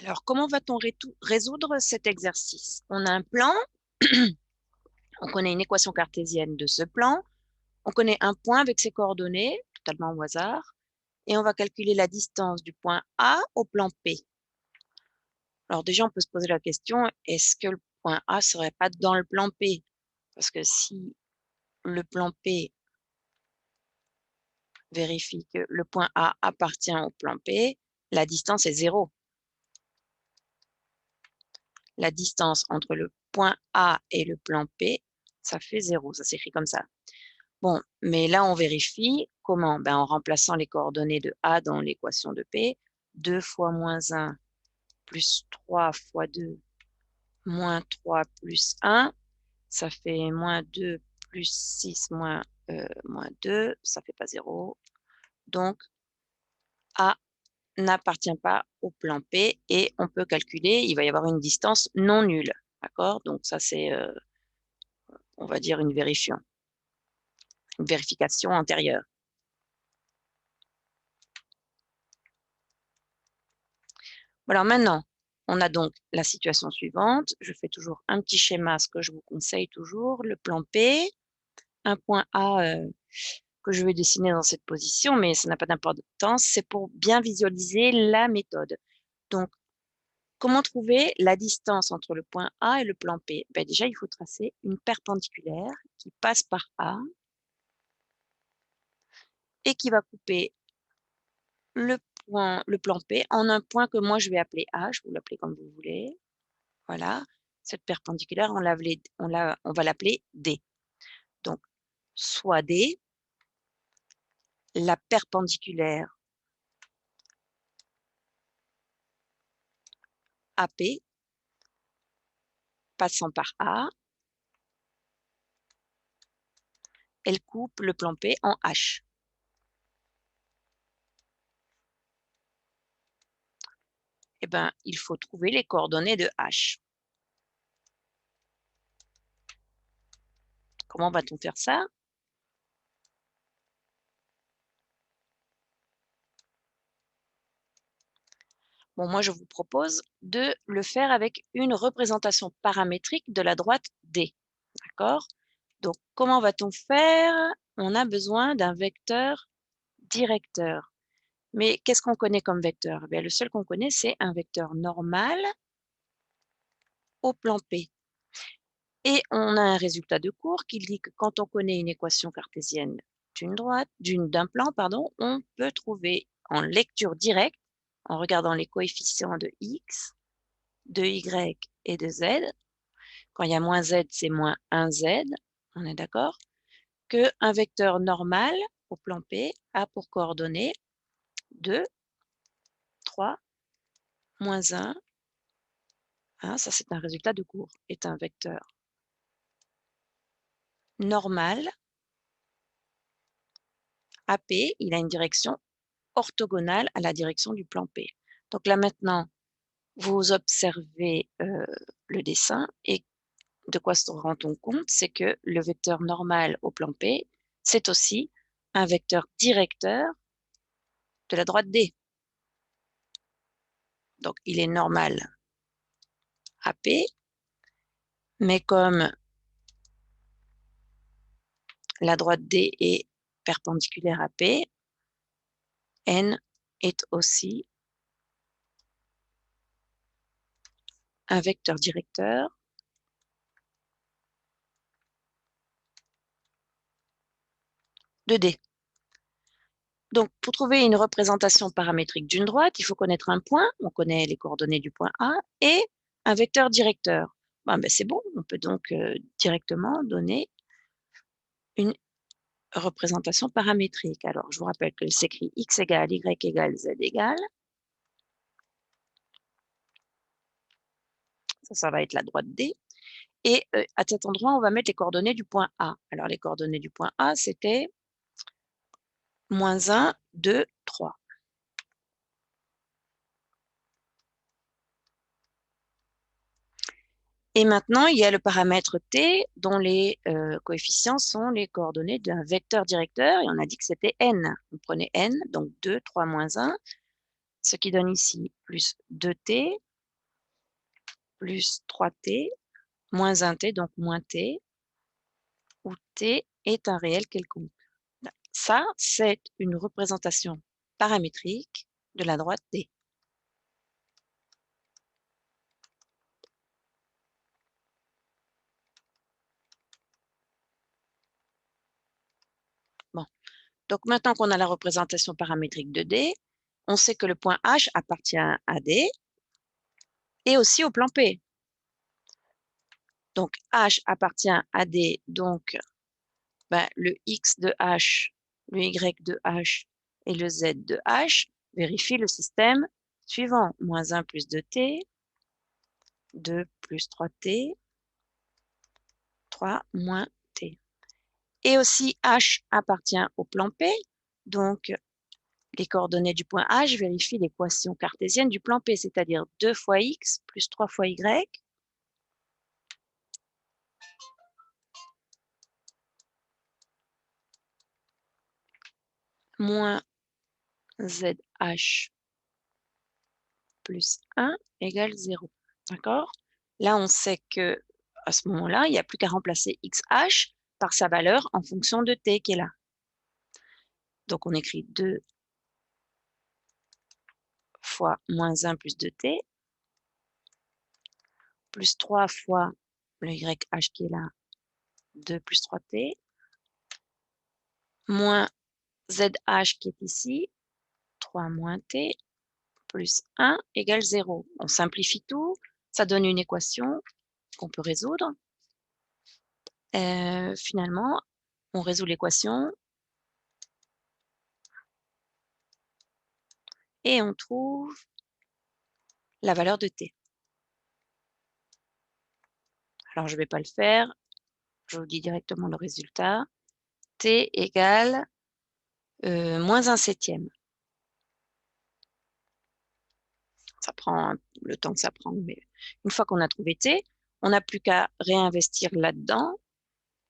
Alors, comment va-t-on résoudre cet exercice? On a un plan, on connaît une équation cartésienne de ce plan, on connaît un point avec ses coordonnées, totalement au hasard, et on va calculer la distance du point A au plan P. Alors déjà, on peut se poser la question, est-ce que le point A serait pas dans le plan P? Parce que si le plan P vérifie que le point A appartient au plan P, la distance est 0. La distance entre le point A et le plan P, ça fait 0, ça s'écrit comme ça. Bon, mais là, on vérifie comment? Ben, en remplaçant les coordonnées de A dans l'équation de P, 2 fois moins 1 plus 3 fois 2 moins 3 plus 1, ça fait moins 2 plus 6 moins 2, ça fait pas 0. Donc, A n'appartient pas au plan P et on peut calculer, il va y avoir une distance non nulle. D'accord? Donc ça, c'est, on va dire, une vérification antérieure. Alors maintenant, on a donc la situation suivante. Je fais toujours un petit schéma, ce que je vous conseille toujours. Le plan P, un point A que je vais dessiner dans cette position, mais ça n'a pas d'importance. C'est pour bien visualiser la méthode. Donc, comment trouver la distance entre le point A et le plan P? Ben déjà, il faut tracer une perpendiculaire qui passe par A et qui va couper le plan P en un point que moi je vais appeler A. Je vous l'appelez comme vous voulez. Voilà, cette perpendiculaire, on va l'appeler D. Donc, soit D, la perpendiculaire AP, passant par A, elle coupe le plan P en H. Eh bien, il faut trouver les coordonnées de H. Comment va-t-on faire ça? Bon, moi, je vous propose de le faire avec une représentation paramétrique de la droite D. D'accord? Donc, comment va-t-on faire? On a besoin d'un vecteur directeur. Mais qu'est-ce qu'on connaît comme vecteur? Eh bien, le seul qu'on connaît, c'est un vecteur normal au plan P. Et on a un résultat de cours qui dit que quand on connaît une équation cartésienne d'un plan, pardon, on peut trouver en lecture directe, en regardant les coefficients de x, de y et de z, quand il y a moins z, c'est moins 1z, on est d'accord, qu'un vecteur normal au plan P a pour coordonnées 2, 3, moins 1, ça c'est un résultat de cours, est un vecteur normal AP, il a une direction orthogonale à la direction du plan P. Donc là maintenant, vous observez le dessin et de quoi se rend-on compte? C'est que le vecteur normal au plan P, c'est aussi un vecteur directeur de la droite D. Donc il est normal AP, mais comme la droite D est perpendiculaire à P, N est aussi un vecteur directeur de D. Donc, pour trouver une représentation paramétrique d'une droite, il faut connaître un point, on connaît les coordonnées du point A, et un vecteur directeur. Ben, c'est bon, on peut donc directement donner une représentation paramétrique. Alors, je vous rappelle qu'elle s'écrit x égale y égale z égale. Ça va être la droite D. Et à cet endroit, on va mettre les coordonnées du point A. Alors, les coordonnées du point A, c'était moins 1, 2, 3. Et maintenant, il y a le paramètre t dont les coefficients sont les coordonnées d'un vecteur directeur et on a dit que c'était n. On prenait n, donc 2, 3, moins 1, ce qui donne ici plus 2t plus 3t moins 1t, donc moins t, où t est un réel quelconque. Ça, c'est une représentation paramétrique de la droite D. Bon, donc maintenant qu'on a la représentation paramétrique de D, on sait que le point H appartient à D et aussi au plan P. Donc H appartient à D, donc le X de H, le Y de H et le Z de H vérifient le système suivant. Moins 1 plus 2t, 2 plus 3t, 3 moins t. Et aussi H appartient au plan P, donc les coordonnées du point H vérifient l'équation cartésienne du plan P, c'est-à-dire 2 fois X plus 3 fois Y moins ZH plus 1 égale 0. D'accord? Là, on sait que à ce moment-là, il n'y a plus qu'à remplacer XH par sa valeur en fonction de T qui est là. Donc, on écrit 2 fois moins 1 plus 2T, plus 3 fois le YH qui est là, 2 plus 3T, moins ZH qui est ici, 3 moins T, plus 1 égale 0. On simplifie tout, ça donne une équation qu'on peut résoudre. Finalement, on résout l'équation et on trouve la valeur de T. Alors, je ne vais pas le faire, je vous dis directement le résultat. T égale moins 1/7. Ça prend le temps que ça prend, mais une fois qu'on a trouvé T, on n'a plus qu'à réinvestir là-dedans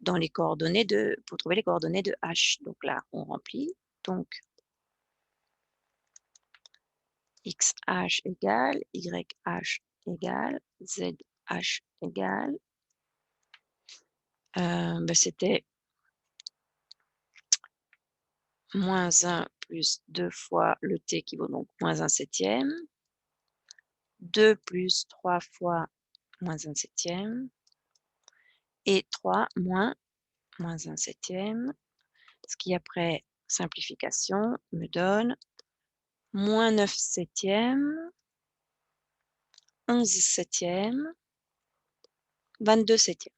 dans les coordonnées pour trouver les coordonnées de H. Donc là, on remplit. Donc, XH égale, YH égale, ZH égale. C'était moins 1 plus 2 fois le T qui vaut donc moins 1/7. 2 plus 3 fois moins 1/7. Et 3 moins 1/7. Ce qui, après simplification, me donne moins 9/7, 11/7, 22/7.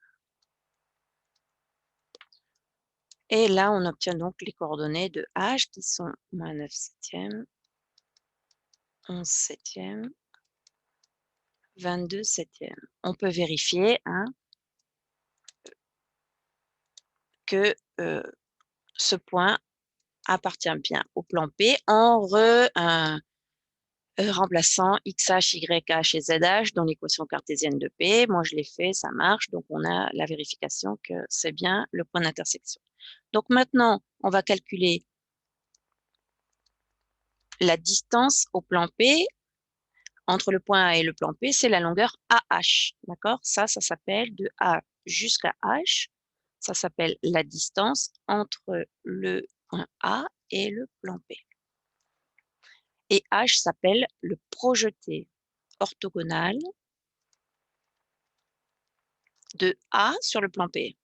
Et là, on obtient donc les coordonnées de H qui sont moins 9/7, 11/7, 22/7. On peut vérifier que ce point appartient bien au plan P en remplaçant XH, YH et ZH dans l'équation cartésienne de P. Moi, je l'ai fait, ça marche. Donc, on a la vérification que c'est bien le point d'intersection. Donc, maintenant, on va calculer la distance au plan P entre le point A et le plan P, c'est la longueur AH. D'accord? Ça s'appelle de A jusqu'à H. Ça s'appelle la distance entre le point A et le plan P. Et H s'appelle le projeté orthogonal de A sur le plan P.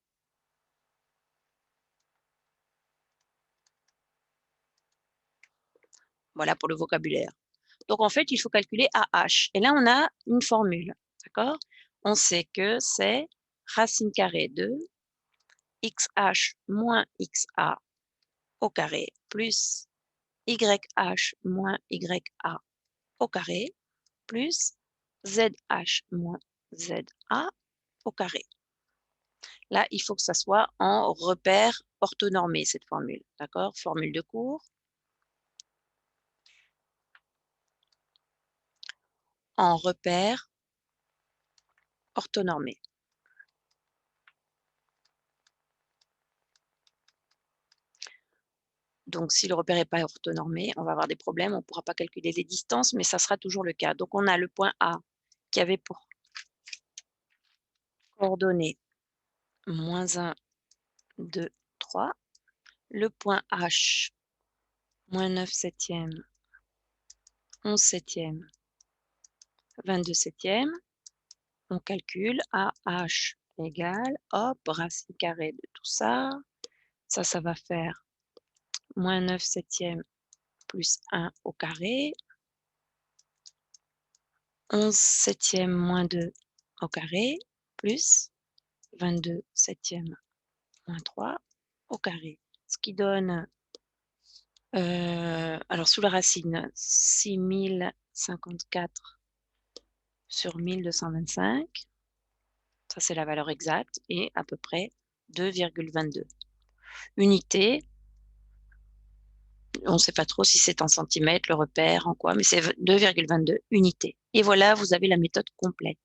Voilà pour le vocabulaire. Donc, en fait, il faut calculer AH. Et là, on a une formule. D'accord? On sait que c'est racine carrée de XH moins XA au carré plus YH moins YA au carré plus ZH moins ZA au carré. Là, il faut que ça soit en repère orthonormé, cette formule. D'accord? Formule de cours. En repère orthonormé. Donc, si le repère n'est pas orthonormé, on va avoir des problèmes, on ne pourra pas calculer les distances, mais ça sera toujours le cas. Donc, on a le point A qui avait pour coordonnées -1, 2, 3. Le point H, -9 septièmes, 11 septièmes, 22 septièmes. On calcule AH égale, hop, racine carrée de tout ça. Ça va faire -9 septièmes plus 1 au carré. 11 septièmes moins 2 au carré, plus 22 septièmes moins 3 au carré. Ce qui donne, alors sous la racine, 6054 sur 1225. Ça, c'est la valeur exacte et à peu près 2,22. Unité, on ne sait pas trop si c'est en centimètres, le repère, en quoi, mais c'est 2,22 unités. Et voilà, vous avez la méthode complète.